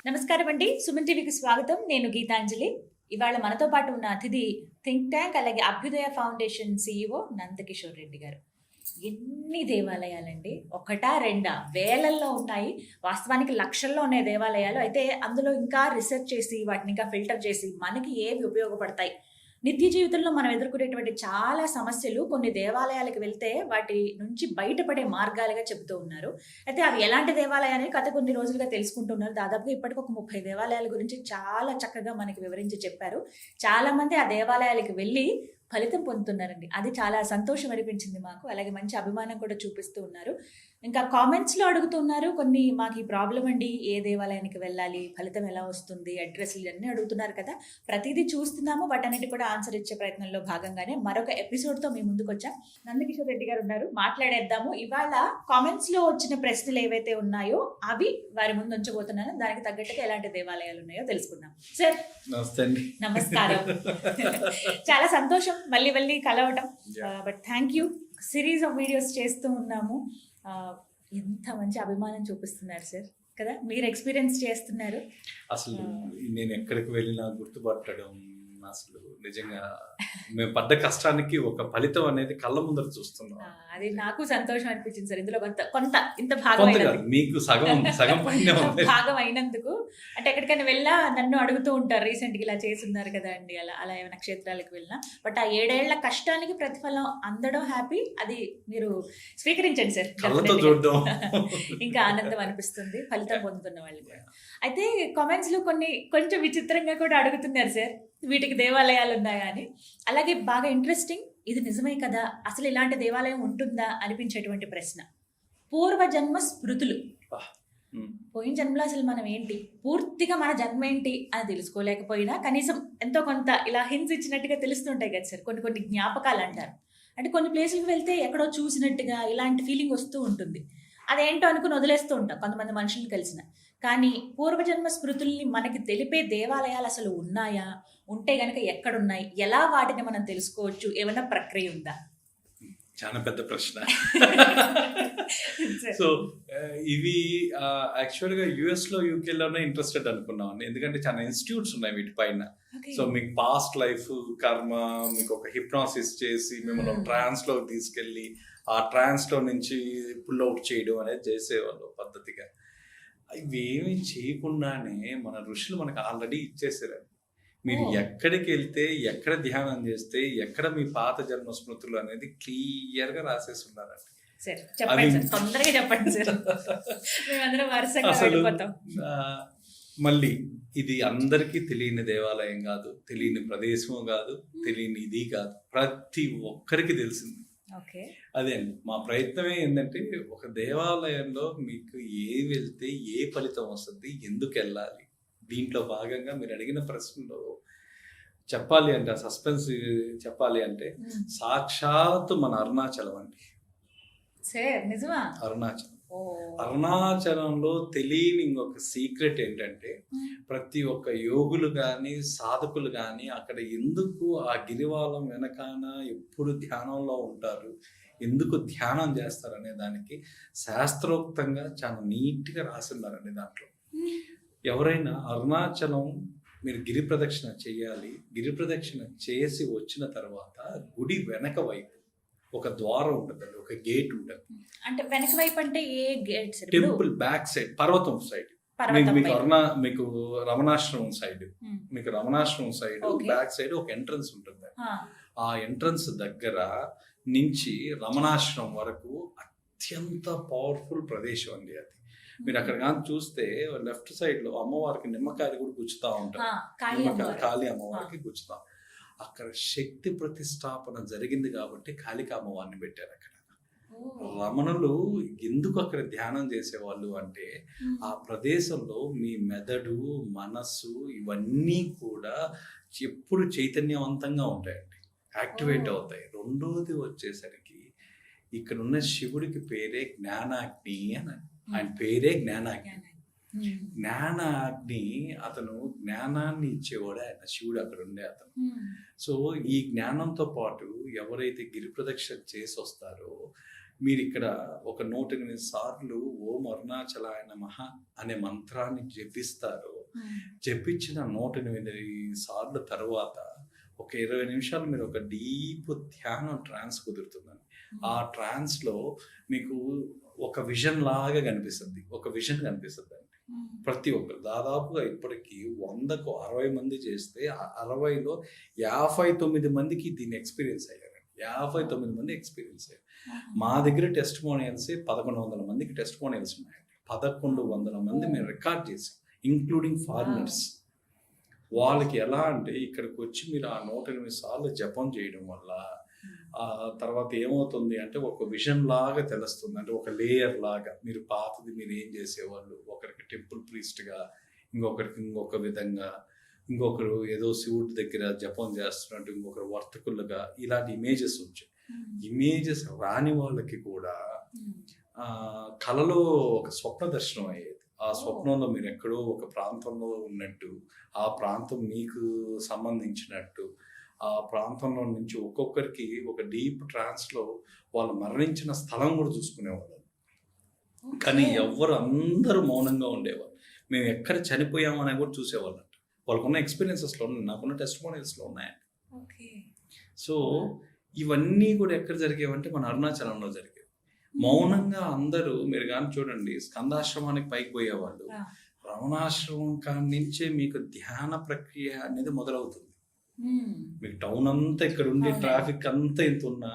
నమస్కారం అండి. సుమన్ టీవీకి స్వాగతం. నేను గీతాంజలి. ఇవాళ మనతో పాటు ఉన్న అతిథి థింక్ ట్యాంక్ అలాగే అభ్యుదయ ఫౌండేషన్ సీఈఓ నందకిషోర్ రెడ్డి గారు. ఎన్ని దేవాలయాలండి! ఒకటా రెండా? వేలల్లో ఉన్నాయి. వాస్తవానికి లక్షల్లో ఉన్నాయి దేవాలయాలు. అయితే అందులో ఇంకా రీసెర్చ్ చేసి వాటిని ఇంకా ఫిల్టర్ చేసి మనకి ఏవి ఉపయోగపడతాయి, నిత్య జీవితంలో మనం ఎదుర్కొనేటువంటి చాలా సమస్యలు కొన్ని దేవాలయాలకు వెళ్తే వాటి నుంచి బయటపడే మార్గాలుగా చెబుతూ ఉన్నారు. అయితే అవి ఎలాంటి దేవాలయాలు గత కొన్ని రోజులుగా తెలుసుకుంటున్నారు. దాదాపుగా ఇప్పటికి ఒక 30 దేవాలయాల గురించి చాలా చక్కగా మనకి వివరించి చెప్పారు. చాలా మంది ఆ దేవాలయాలకు వెళ్ళి ఫలితం పొందుతున్నారండి. అది చాలా సంతోషం అనిపించింది మాకు. అలాగే మంచి అభిమానం కూడా చూపిస్తూ ఉన్నారు. ఇంకా కామెంట్స్‌లో అడుగుతున్నారు కొన్ని, మాకు ఈ ప్రాబ్లమ్ అండి, ఏ దేవాలయానికి వెళ్ళాలి, ఫలితం ఎలా వస్తుంది, అడ్రెస్‌లు ఇవన్నీ అడుగుతున్నారు కదా! ప్రతీదీ చూస్తున్నాము. వాటన్నిటికి కూడా ఆన్సర్ ఇచ్చే ప్రయత్నంలో భాగంగానే మరొక ఎపిసోడ్‌తో మీ ముందుకొచ్చాం. నందకిషోర్ రెడ్డి గారు ఉన్నారు. మాట్లాడేద్దాము. ఇవాళ కామెంట్స్‌లో వచ్చిన ప్రశ్నలు ఏవైతే ఉన్నాయో అవి వారి ముందు ఉంచబోతున్నాను. దానికి తగ్గట్టుగా ఎలాంటి దేవాలయాలు ఉన్నాయో తెలుసుకుందాం. సార్ నమస్తే అండి. నమస్కారం. చాలా సంతోషం మళ్ళీ మళ్ళీ కలవటం. But thank you. Series of videos చేస్తూ ఉన్నాము. ఎంత మంచి అభిమానం చూపిస్తున్నారు సార్ కదా, మీరు ఎక్స్పీరియన్స్ చేస్తున్నారు. అసలు నేను ఎక్కడికి వెళ్ళినా గుర్తుపట్టడం, అసలు నిజంగా మేము పడ్డ కష్టానికి ఒక ఫలితం అనేది కళ్ళ ముందర చూస్తున్నాం. అది నాకు సంతోషం అనిపించింది సార్. ఇందులో కొంత ఇంత భాగం మీకు సగం భాగం అయినందుకు. అంటే ఎక్కడికైనా వెళ్ళా నన్ను అడుగుతూ ఉంటారు, రీసెంట్ గా ఇలా చేస్తున్నారు కదా అండి, అలా ఏమైనా క్షేత్రాలకు వెళ్ళినా. బట్ ఆ 7 ఏళ్ల కష్టానికి ప్రతిఫలం అందడం హ్యాపీ. అది మీరు స్వీకరించండి సార్. చూడడం ఇంకా ఆనందం అనిపిస్తుంది ఫలితం పొందుతున్న వాళ్ళు. అయితే కామెంట్స్ లో కొంచెం విచిత్రంగా కూడా అడుగుతున్నారు సార్, వీటికి దేవాలయాలు ఉన్నాయా అని. అలాగే బాగా ఇంట్రెస్టింగ్, ఇది నిజమే కదా, అసలు ఇలాంటి దేవాలయం ఉంటుందా అనిపించేటువంటి ప్రశ్న. పూర్వజన్మ స్మృతులు. పోయిన జన్మలో అసలు మనం ఏంటి, పూర్తిగా మన జన్మ ఏంటి అని తెలుసుకోలేకపోయినా కనీసం ఎంతో కొంత ఇలా హింట్స్ ఇచ్చినట్టుగా తెలుస్తుంటాయి కదా సార్. కొన్ని జ్ఞాపకాలు అంటారు. అంటే కొన్ని ప్లేసులకు వెళ్తే ఎక్కడో చూసినట్టుగా ఇలాంటి ఫీలింగ్ వస్తూ ఉంటుంది. అదేంటో అనుకుని వదిలేస్తూ ఉంటాం కొంతమంది మనుషులు కలిసిన. కానీ పూర్వజన్మ స్మృతుల్ని మనకి తెలిపే దేవాలయాలు అసలు ఉన్నాయా, ఉంటే గనక ఎక్కడున్నాయి, ఎలా వాటిని మనం తెలుసుకోవచ్చు, ఏమైనా ప్రక్రియ ఉందా? చాలా పెద్ద ప్రశ్న. సో ఇవి యాక్చువల్గా యుఎస్ లో యూకేలోనే ఇంట్రెస్టెడ్ అనుకున్నాం, ఎందుకంటే చాలా ఇన్స్టిట్యూట్స్ ఉన్నాయి వీటిపైన. సో మీకు పాస్ట్ లైఫ్ కర్మ, మీకు ఒక హిప్నాసిస్ చేసి మిమ్మల్ని ట్రాన్స్ లో తీసుకెళ్ళి ఆ ట్రాన్స్ లో నుంచి పుల్ అవుట్ చేయడం అనేది చేసేవాళ్ళు పద్ధతిగా. ఇవేమి చేయకుండానే మన ఋషులు మనకు ఆల్రెడీ ఇచ్చేసారు. మీరు ఎక్కడికి వెళ్తే, ఎక్కడ ధ్యానం చేస్తే, ఎక్కడ మీ పాత జన్మ స్మృతులు అనేది క్లియర్ గా రాసేసి ఉన్నారండి. అసలు మళ్ళీ ఇది అందరికీ తెలియని దేవాలయం కాదు, తెలియని ప్రదేశం కాదు, తెలియని ఇది కాదు, ప్రతి ఒక్కరికి తెలిసింది. అదే అండి మా ప్రయత్నమే. ఏంటంటే ఒక దేవాలయంలో మీకు వెళ్తే ఏ ఫలితం వస్తుంది, ఎందుకు వెళ్ళాలి, దీంట్లో భాగంగా మీరు అడిగిన ప్రశ్నలో చెప్పాలి అంటే, సస్పెన్స్ చెప్పాలి అంటే, సాక్షాత్తు మన అరుణాచలం అండి. అరుణాచలంలో తెలియని ఇంకొక సీక్రెట్ ఏంటంటే, ప్రతి ఒక్క యోగులు కానీ సాధకులు కానీ అక్కడ ఎందుకు ఆ గిరివాలం వెనకాన ఎప్పుడు ధ్యానంలో ఉంటారు, ఎందుకు ధ్యానం చేస్తారు అనే దానికి శాస్త్రోక్తంగా చాలా నీట్గా రాసిన్నారండి. దాంట్లో ఎవరైనా అరుణాచలం మీరు గిరి ప్రదక్షిణ చేయాలి, గిరి ప్రదక్షిణ చేసి వచ్చిన తర్వాత గుడి వెనక వైపు ఒక ద్వారం ఉంటుంది, ఒక గేట్ ఉంటుంది. అంటే వెనక వైపు అంటే ఏ గేట్? టెంపుల్ బ్యాక్ సైడ్, పర్వతం సైడ్. మీకు రమణాశ్రమం సైడ్, మీకు రమణాశ్రమం సైడ్ బ్యాక్ సైడ్ ఒక ఎంట్రన్స్ ఉంటుంది. ఆ ఎంట్రన్స్ దగ్గర నుంచి రమణాశ్రమం వరకు అత్యంత పవర్ఫుల్ ప్రదేశం అండి అది. మీరు అక్కడ కానీ చూస్తే లెఫ్ట్ సైడ్ లో అమ్మవారికి నిమ్మకాయలు కూడా గుచ్చుతా ఉంటారు. కాళీ అమ్మవారికి గుచ్చుతాం. అక్కడ శక్తి ప్రతిష్టాపన జరిగింది కాబట్టి కాళికా అమ్మవారిని పెట్టారు అక్కడ. రమణులు ఎందుకు అక్కడ ధ్యానం చేసేవాళ్ళు అంటే, ఆ ప్రదేశంలో మీ మెదడు, మనస్సు ఇవన్నీ కూడా ఎప్పుడు చైతన్యవంతంగా ఉంటాయండి, యాక్టివేట్ అవుతాయి. రెండోది వచ్చేసరికి ఇక్కడ ఉన్న శివుడికి పేరే జ్ఞానాగ్ని అని. ఆయన పేరే జ్ఞానాగ్ని. జ్ఞానాగ్ని, అతను జ్ఞానాన్ని ఇచ్చేవాడు ఆయన, శివుడు అక్కడ ఉండే అతను. సో ఈ జ్ఞానంతో పాటు ఎవరైతే గిరి ప్రదక్షిణ చేసి వస్తారో, మీరు ఇక్కడ ఒక 108 సార్లు ఓం అరుణాచలాయ నమః అనే మంత్రాన్ని జపిస్తారో, చెప్పించిన 108 సార్లు తర్వాత ఒక 20 నిమిషాలు మీరు ఒక డీప్ ధ్యానం ట్రాన్స్ కుదురుతుందండి. ఆ ట్రాన్స్లో మీకు ఒక విజన్ లాగా కనిపిస్తుంది, ఒక విజన్ కనిపిస్తుంది అండి. ప్రతి ఒక్కరు దాదాపుగా ఇప్పటికీ 100కు 60 మంది చేస్తే 60లో 59 మందికి దీన్ని ఎక్స్పీరియన్స్ అయ్యారు. 59 మంది ఎక్స్పీరియన్స్ అయ్యారు. మా దగ్గర టెస్టిమోనియల్స్ 1100 మందికి టెస్టిమోనియల్స్ ఉన్నాయండి. 1100 మంది మేము రికార్డ్ చేసాం, ఇంక్లూడింగ్ ఫారినర్స్. వాళ్ళకి ఎలా అంటే ఇక్కడికి వచ్చి మీరు ఆ 108 సార్లు జపం చేయడం వల్ల ఆ తర్వాత ఏమవుతుంది అంటే ఒక విజన్ లాగా తెలుస్తుంది. అంటే ఒక లేయర్ లాగా మీరు పాతది మీరు ఏం చేసేవాళ్ళు, ఒకరికి టెంపుల్ ప్రీస్ట్గా, ఇంకొకరికి ఇంకొక విధంగా, ఇంకొకరు ఏదో శివుడి దగ్గర జపం చేస్తున్నట్టు, ఇంకొకరు వర్తకులుగా, ఇలాంటి ఇమేజెస్ వచ్చాయి. ఇమేజెస్ రాని వాళ్ళకి కూడా కళలో ఒక స్వప్న దర్శనం అయ్యేది. ఆ స్వప్నంలో మీరు ఎక్కడో ఒక ప్రాంతంలో ఉన్నట్టు, ఆ ప్రాంతం మీకు సంబంధించినట్టు, ఆ ప్రాంతంలో నుంచి ఒక్కొక్కరికి ఒక డీప్ ట్రాన్స్లో వాళ్ళు మరణించిన స్థలం కూడా చూసుకునేవాళ్ళు. కానీ అందరూ మౌనంగా ఉండేవాళ్ళు. మేము ఎక్కడ చనిపోయామని కూడా చూసేవాళ్ళు. వాళ్ళకున్న ఎక్స్పీరియన్సెస్లో ఉన్నాయి, నాకున్న టెస్టిమోనియల్స్లో ఉన్నాయండి. సో ఇవన్నీ కూడా ఎక్కడ జరిగేవంటే మన అరుణాచలంలో జరిగేవి. మౌనంగా అందరూ మీరు కానీ చూడండి, స్కందాశ్రమానికి పైకి పోయేవాళ్ళు, రమణాశ్రమం కాడి నుంచే మీకు ధ్యాన ప్రక్రియ అనేది మొదలవుతుంది. మీకు టౌన్ అంతా ఇక్కడ ఉండి ట్రాఫిక్ అంతా ఎంత ఉన్నా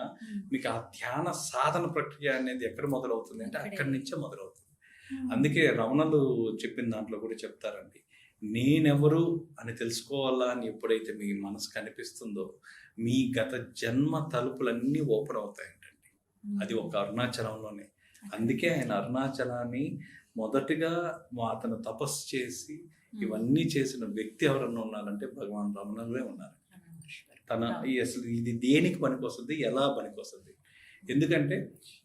మీకు ఆ ధ్యాన సాధన ప్రక్రియ అనేది ఎక్కడ మొదలవుతుంది అంటే అక్కడి నుంచే మొదలవుతుంది. అందుకే రమణలు చెప్పిన దాంట్లో కూడా చెప్తారండి, నేనెవరు అని తెలుసుకోవాలా అని ఎప్పుడైతే మీ మనసు కనిపిస్తుందో మీ గత జన్మ తలుపులన్నీ ఓపెన్ అవుతాయంటండి. అది ఒక అరుణాచలంలోనే. అందుకే ఆయన అరుణాచలాన్ని మొదటిగా అతను తపస్సు చేసి ఇవన్నీ చేసిన వ్యక్తి ఎవరన్నా ఉన్నారంటే భగవాన్ రమణులే ఉన్నారు. అసలు ఇది దేనికి పనికొస్తుంది, ఎలా పనికొస్తుంది? ఎందుకంటే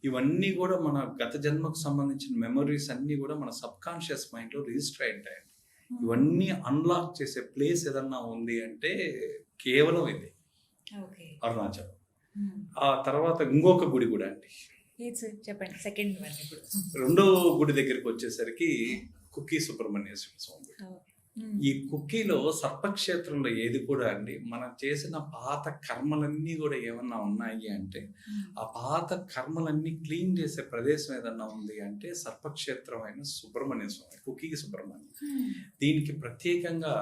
ఇవన్నీ కూడా మన గత జన్మకు సంబంధించిన మెమరీస్ అన్నీ కూడా మన సబ్ కాన్షియస్ మైండ్లో రిజిస్టర్ అయి ఉంటాయండి. ఇవన్నీ అన్లాక్ చేసే ప్లేస్ ఏదన్నా ఉంది అంటే కేవలం ఇది అరుణాచలం. ఆ తర్వాత ఇంకొక గుడి కూడా అండి, చెప్పండి. సెకండ్ రెండో గుడి దగ్గరికి వచ్చేసరికి కుక్కీ సుబ్రహ్మణ్యేశ్వర స్వామి. ఈ కుక్కీలో సర్పక్షేత్రంలో ఏది కూడా అండి, మనం చేసిన పాత కర్మలన్నీ కూడా ఏమన్నా ఉన్నాయి అంటే ఆ పాత కర్మలన్నీ క్లీన్ చేసే ప్రదేశం ఏదన్నా ఉంది అంటే సర్పక్షేత్రం అయిన సుబ్రహ్మణ్య స్వామి, కుక్కీ సుబ్రహ్మణ్యం. దీనికి ప్రత్యేకంగా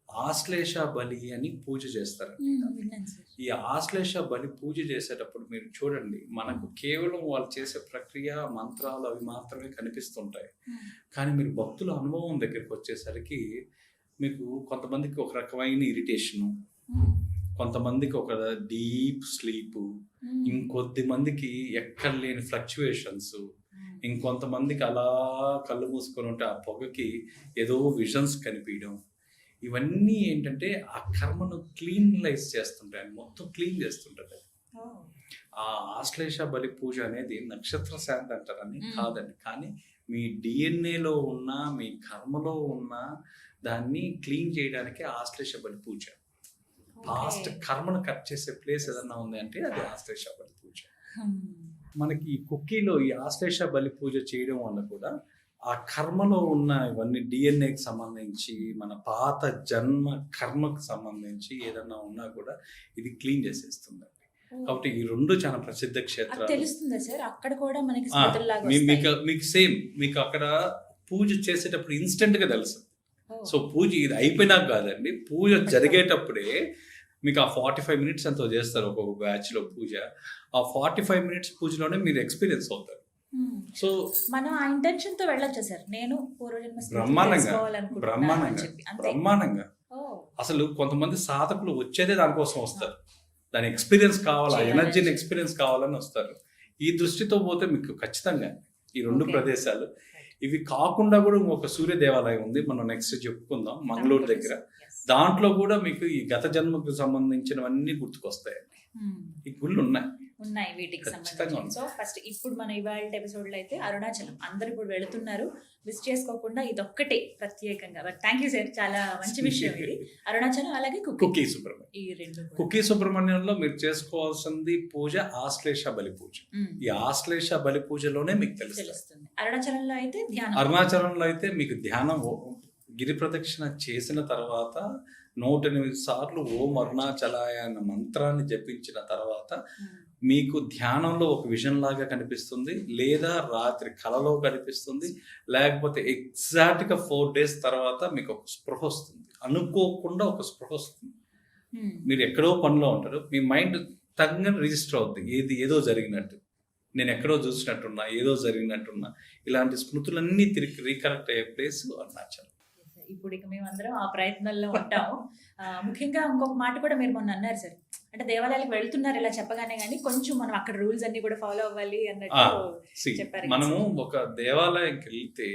ఆశ్లేష బలి అని పూజ చేస్తారు. ఈ ఆశ్లేష బలి పూజ చేసేటప్పుడు మీరు చూడండి, మనకు కేవలం వాళ్ళు చేసే ప్రక్రియ మంత్రాలు అవి మాత్రమే కనిపిస్తుంటాయి. కానీ మీరు భక్తుల అనుభవం దగ్గరికి వచ్చేసరికి మీకు కొంతమందికి ఒక రకమైన ఇరిటేషను, కొంతమందికి ఒక డీప్ స్లీపు, ఇంకొద్ది మందికి ఎక్కడ లేని ఫ్లక్చువేషన్స్, ఇంకొంతమందికి అలా కళ్ళు మూసుకొని ఉంటే ఆ పొగకి ఏదో విజన్స్ కనిపించడం. ఇవన్నీ ఏంటంటే ఆ కర్మను క్లీన్లైజ్ చేస్తుంటాయి, మొత్తం క్లీన్ చేస్తుంటుంది. ఆ ఆశ్లేష బలి పూజ అనేది నక్షత్ర శాంతి అంటారని కాదండి, కానీ మీ డిఎన్ఏలో ఉన్న మీ కర్మలో ఉన్న దాన్ని క్లీన్ చేయడానికి ఆశ్లేష బలి పూజ. పాస్ట్ కర్మను కట్ చేసే ప్లేస్ ఏదన్నా ఉంది అంటే అది ఆశ్లేష బలి పూజ. మనకి ఈ కుక్కీలో ఈ ఆశ్లేష బలి పూజ చేయడం వల్ల కూడా ఆ కర్మలో ఉన్న ఇవన్నీ డిఎన్ఏకి సంబంధించి మన పాత జన్మ కర్మకు సంబంధించి ఏదన్నా ఉన్నా కూడా ఇది క్లీన్ చేసేస్తుంది. కాబట్టి ఈ రెండు చాలా ప్రసిద్ధ క్షేత్రాలు. తెలుస్తుందా సార్? అక్కడ కూడా మనకి మీకు సేమ్ మీకు అక్కడ పూజ చేసేటప్పుడు ఇన్స్టెంట్ గా తెలుసు. సో పూజ ఇది అయిపోయినాక కాదండి, పూజ జరిగేటప్పుడే మీకు ఆ 45 మినిట్స్ ఎంతో చేస్తారు ఒక్కొక్క బ్యాచ్ లో పూజ. ఆ 45 మినిట్స్ పూజలోనే మీరు ఎక్స్పీరియన్స్ అవుతారు. సో మనం ఆ ఇంటెన్షన్ తో వెళ్ళొచ్చు సార్. నేను బ్రహ్మాండంగా అసలు కొంతమంది సాధకులు వచ్చేదే దానికోసం వస్తారు, దాని ఎక్స్పీరియన్స్ కావాలా, ఎనర్జీని ఎక్స్పీరియన్స్ కావాలని వస్తారు. ఈ దృష్టితో పోతే మీకు ఖచ్చితంగా ఈ రెండు ప్రదేశాలు. ఇవి కాకుండా కూడా ఇంకొక సూర్య దేవాలయం ఉంది, మనం నెక్స్ట్ చెప్పుకుందాం, మంగళూరు దగ్గర. దాంట్లో కూడా మీకు ఈ గత జన్మకు సంబంధించినవన్నీ గుర్తుకొస్తాయండి. ఈ గుళ్ళు ఉన్నాయి వీటికి సంబంధించి. సో ఫస్ట్ ఇప్పుడు మన ఇవాళ ఎపిసోడ్ లో అయితే అరుణాచలం అందరు ఇప్పుడు వెళుతున్నారు, మిస్ చేసుకోకుండా ఇదొక్కటే ప్రత్యేకంగా. బట్ థ్యాంక్ యూ సార్, చాలా మంచి విషయం ఇది. అరుణాచలం అలాగే కుక్కీ సుబ్రహ్మణ్యం, ఈ రెండు. కుక్కీ సుబ్రహ్మణ్యంలో మీరు చేసుకోవాల్సింది పూజ ఆశ్లేష బలి పూజ. ఈ ఆశ్లేష బలి పూజలోనే మీకు తెలుస్తుంది. అరుణాచలంలో అయితే ధ్యానం, అరుణాచలంలో అయితే మీకు ధ్యానం గిరి ప్రదక్షిణ చేసిన తర్వాత 108 సార్లు ఓం అరుణాచలాయ అన్న మంత్రాన్ని జపించిన తర్వాత మీకు ధ్యానంలో ఒక విజన్ లాగా కనిపిస్తుంది, లేదా రాత్రి కలలో కనిపిస్తుంది, లేకపోతే ఎగ్జాక్ట్గా 4 days తర్వాత మీకు ఒక స్పృహ వస్తుంది, అనుకోకుండా ఒక స్పృహ వస్తుంది. మీరు ఎక్కడో పనిలో ఉంటారు, మీ మైండ్ తగ్గని రిజిస్టర్ అవుతుంది, ఏదో జరిగినట్టు, నేను ఎక్కడో చూసినట్టున్నా, ఏదో జరిగినట్టున్నా, ఇలాంటి స్మృతులన్నీ తిరిగి రీకనెక్ట్ అయ్యే ప్లేస్ అరుణాచలం. ఇప్పుడు ఇక మేమందరం ఆ ప్రయత్నంలో ఉంటాము. ముఖ్యంగా ఇంకొక మాట కూడా మీరు మొన్న అన్నారు సార్, అంటే దేవాలయాలకు వెళ్తున్నారు ఇలా చెప్పగానే, కానీ కొంచెం మనం అక్కడ రూల్స్ అన్ని కూడా ఫాలో అవ్వాలి అన్నట్టు చెప్పారు. మనము ఒక దేవాలయంకి వెళ్తే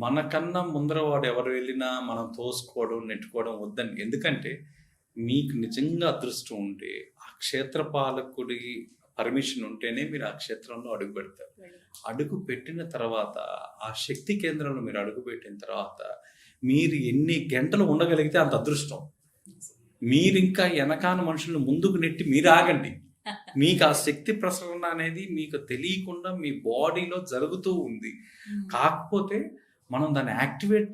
మనకన్నా ముందర వాడు ఎవరు వెళ్ళినా మనం తోసుకోవడం నెట్టుకోవడం వద్దని. ఎందుకంటే మీకు నిజంగా అదృష్టం ఉంటే ఆ క్షేత్ర పాలకుడి పర్మిషన్ ఉంటేనే మీరు ఆ క్షేత్రంలో అడుగు పెడతారు. అడుగు పెట్టిన తర్వాత ఆ శక్తి కేంద్రంలో మీరు అడుగు పెట్టిన తర్వాత మీరు ఎన్ని గంటలు ఉండగలిగితే అంత అదృష్టం. మీరు ఇంకా వెనకాన మనుషులను ముందుకు నెట్టి మీరు ఆగండి. మీకు ఆ శక్తి ప్రసరణ అనేది మీకు తెలియకుండా మీ బాడీలో జరుగుతూ ఉంది. కాకపోతే మనం దాన్ని యాక్టివేట్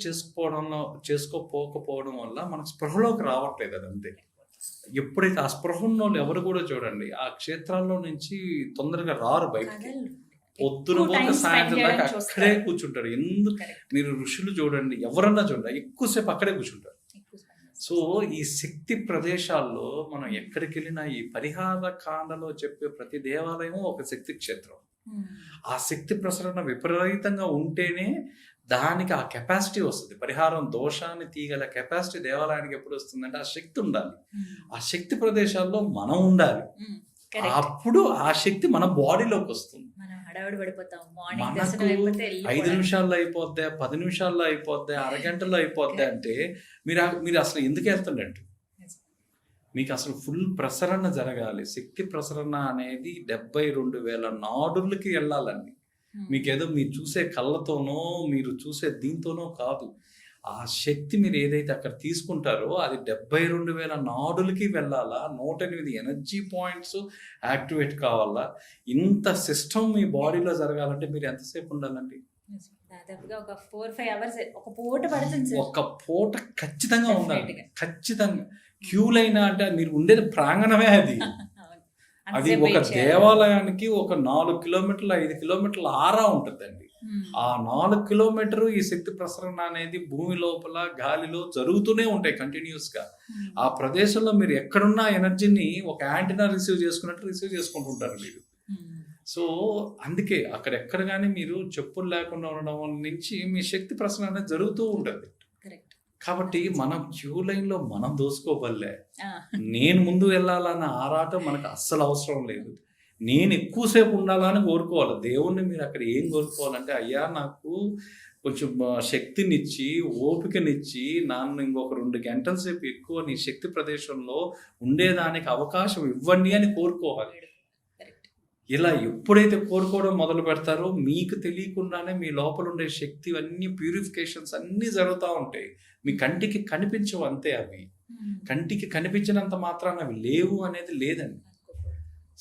చేసుకోకపోవడం వల్ల మనకు స్పృహలోకి రావట్లేదు. అది అంతే. ఎప్పుడైతే ఆ స్పృహ ఉన్న వాళ్ళు ఎవరు కూడా చూడండి ఆ క్షేత్రాల్లో నుంచి తొందరగా రారు బయటకి. పొద్దున పోతే సాయంత్రం దాకా అక్కడే కూర్చుంటారు. ఎందుకు మీరు ఋషులు చూడండి, ఎవరన్నా చూడండి, ఎక్కువసేపు అక్కడే కూర్చుంటారు. సో ఈ శక్తి ప్రదేశాల్లో మనం ఎక్కడికి వెళ్ళినా ఈ పరిహార కాండలో చెప్పే ప్రతి దేవాలయము ఒక శక్తి క్షేత్రం. ఆ శక్తి ప్రసరణ విపరీతంగా ఉంటేనే దానికి ఆ కెపాసిటీ వస్తుంది. పరిహారం దోషాన్ని తీయగల కెపాసిటీ దేవాలయానికి ఎప్పుడు వస్తుందంటే ఆ శక్తి ఉండాలి. ఆ శక్తి ప్రదేశాల్లో మనం ఉండాలి. అప్పుడు ఆ శక్తి మన బాడీలోకి వస్తుంది. మనకు 5 నిమిషాల్లో అయిపోద్ది, 10 నిమిషాల్లో అయిపోద్ది, అరగంటలో అయిపోద్ది అంటే మీరు అసలు ఎందుకు వెళ్తుండట్టు? మీకు అసలు ఫుల్ ప్రసరణ జరగాలి. శక్తి ప్రసరణ అనేది 72,000 నాడులకి వెళ్ళాలండి. మీకేదో మీరు చూసే కళ్ళతోనో మీరు చూసే దీంతోనో కాదు. ఆ శక్తి మీరు ఏదైతే అక్కడ తీసుకుంటారో అది 72,000 నాడులకి వెళ్ళాలా. 108 ఎనర్జీ పాయింట్స్ యాక్టివేట్ కావాలా. ఇంత సిస్టమ్ మీ బాడీలో జరగాలంటే మీరు ఎంతసేపు ఉండాలండి? దాదాపుగా ఒక 4-5 hours ఒక పూట పడుతుంది. ఒక పూట ఖచ్చితంగా ఉండాలి. ఖచ్చితంగా క్యూ లైన్ అంటే మీరు ఉండేది ప్రాంగణమే అది. అది ఒక దేవాలయానికి ఒక 4 కిలోమీటర్లు 5 కిలోమీటర్ల ఆరా ఉంటుందండి. ఆ 4 కిలోమీటరు ఈ శక్తి ప్రసరణ అనేది భూమి లోపల గాలిలో జరుగుతూనే ఉంటాయి కంటిన్యూస్ గా. ఆ ప్రదేశంలో మీరు ఎక్కడున్న ఎనర్జీని ఒక యాంటీనా రిసీవ్ చేసుకున్నట్టు రిసీవ్ చేసుకుంటుంటారు మీరు. సో అందుకే అక్కడెక్కడ కానీ మీరు చెప్పులు లేకుండా ఉండడం నుంచి మీ శక్తి ప్రసరణ అనేది జరుగుతూ ఉంటుంది. కాబట్టి మనం క్యూ లైన్ లో మనం దోసుకోబల్లే. నేను ముందు వెళ్ళాలన్న ఆరాటం మనకు అస్సలు అవసరం లేదు. నేను ఎక్కువసేపు ఉండాలని కోరుకోవాలి. దేవుణ్ణి మీరు అక్కడ ఏం కోరుకోవాలంటే, అయ్యా నాకు కొంచెం శక్తినిచ్చి ఓపికనిచ్చి నన్ను ఇంకొక 2 గంటల సేపు ఎక్కువ నీ శక్తి ప్రదేశంలో ఉండేదానికి అవకాశం ఇవ్వండి అని కోరుకోవాలి. ఇలా ఎప్పుడైతే కోరుకోవడం మొదలు పెడతారో మీకు తెలియకుండానే మీ లోపల ఉండే శక్తి అన్ని ప్యూరిఫికేషన్స్ అన్నీ జరుగుతూ ఉంటాయి. మీ కంటికి కనిపించవు అంతే. అవి కంటికి కనిపించినంత మాత్రాన అవి లేవు అనేది లేదండి.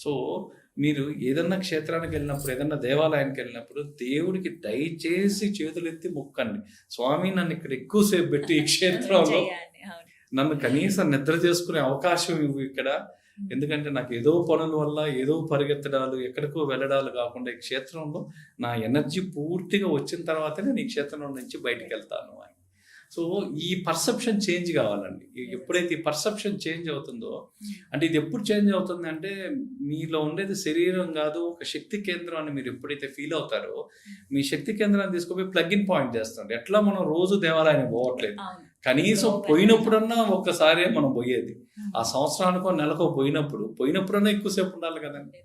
సో మీరు ఏదన్నా క్షేత్రానికి వెళ్ళినప్పుడు, ఏదన్నా దేవాలయానికి వెళ్ళినప్పుడు దేవుడికి దయచేసి చేతులెత్తి మొక్కండి, స్వామి నన్ను ఇక్కడ ఎక్కువసేపు పెట్టి ఈ క్షేత్రంలో నన్ను కనీసం నిద్ర చేసుకునే అవకాశం ఇవ్వు ఇక్కడ. ఎందుకంటే నాకు ఏదో పనుల వల్ల ఏదో పరిగెత్తడాలు ఎక్కడికో వెళ్ళడాలు కాకుండా ఈ క్షేత్రంలో నా ఎనర్జీ పూర్తిగా వచ్చిన తర్వాతనే నేను ఈ క్షేత్రం నుంచి బయటికి వెళ్తాను అని. సో ఈ పర్సెప్షన్ చేంజ్ కావాలండి. ఎప్పుడైతే ఈ పర్సెప్షన్ చేంజ్ అవుతుందో, అంటే ఇది ఎప్పుడు చేంజ్ అవుతుంది అంటే మీలో ఉండేది శరీరం కాదు ఒక శక్తి కేంద్రం అని మీరు ఎప్పుడైతే ఫీల్ అవుతారో మీ శక్తి కేంద్రాన్ని తీసుకుపోయి ప్లగ్ ఇన్ పాయింట్ చేస్తుంది. ఎట్లా మనం రోజు దేవాలయానికి పోవట్లేదు, కనీసం పోయినప్పుడన్నా ఒక్కసారి మనం పోయేది. ఆ సంవత్సరానికో నెలకో పోయినప్పుడన్నా ఎక్కువసేపు ఉండాలి కదండి.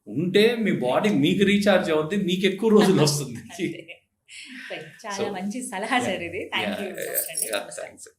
ఉంటే మీ బాడీ మీకు రీఛార్జ్ అవుద్ది, మీకు ఎక్కువ రోజులు వస్తుంది. చాలా మంచి సలహా సార్ ఇది. Thank you.